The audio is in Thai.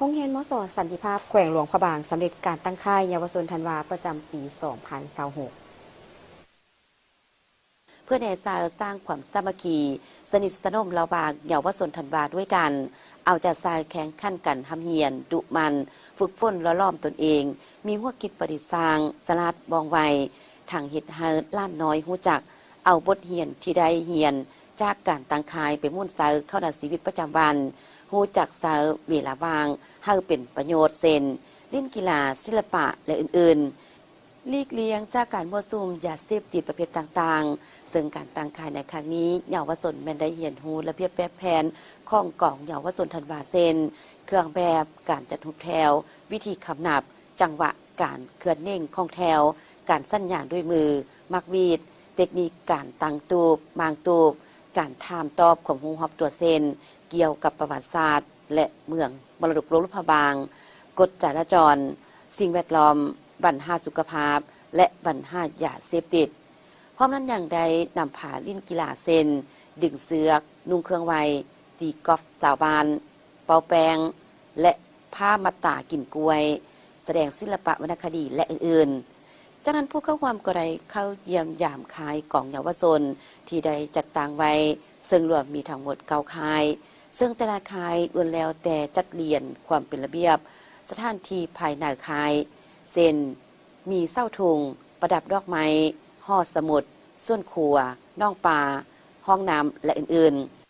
โรงเรียนมส.สันติภาพแขวงหลวงพระบางสำเร็จการตั้งค่ายเยาวชนธันวาประจำปี 2026 เพื่อแนวสร้างความสามัคคีสนิทสนมระหว่างเยาวชนธันวาด้วยกันเอาใจใส่แข่งขันกันทำเฮียนดุมันฝึกฝนละล้อมตนเองมีหัวคิดประดิษฐ์สร้างสลัดบองไวทางเฮ็ดให้ล้านน้อยฮู้จักเอาบทเรียนที่ได้เรียนจากการตั้งค่ายไปมุ่นเสาเข้าในชีวิตประจำวันฮู้จักเสาเวลาว่างให้เป็นประโยชน์เช่นเล่นกีฬาศิลปะและอื่นๆหลีกเลี่ยงจากการมั่วสุมยาเสพติดประเภทต่างๆซึ่งการตั้งค่ายในครั้งนี้เยาวชนแม่นได้เรียนรู้ระเบียบแบบแผนของกองเยาวชนธันวาเช่นเครื่องแบบการจัดหุบแถววิธีคำนับจังหวะการเคลื่อนเน่งของแถวการสั่นญาณด้วยมือมักวีดเทคนิคการตั้งตูบมางตูบการถามตอบของฮูฮอบตัวเซนเกี่ยวกับประวัติศาสตร์และเมืองมรดกโลกพระบางกฎจราจรสิ่งแวดล้อมปัญหาสุขภาพและปัญหายาเสพติดพร้อมนั้นอย่างใดนำผาลิ่นกีฬาเซนดึงเสือกนุ่งเครื่องไวตีกอล์ฟสาวบานเป่าแปงและผ้ามัตตากินกล้วยแสดงศิลปะวรรณคดีและอื่นๆจากนั้นผู้เข้าร่วมก็ได้เข้าเยี่ยมยามค่ายของเยาวชนที่ได้จัดตั้งไว้ซึ่งรวมมีทั้งหมด9ค่ายซึ่งแต่ละค่ายล้วนแล้วแต่จัดเรียนความเป็นระเบียบสถานที่ภายในค่ายเช่นมีเส้าทุงประดับดอกไม้ห่อสมุดส่วนครัวน่องปลาห้องน้ำและอื่นๆ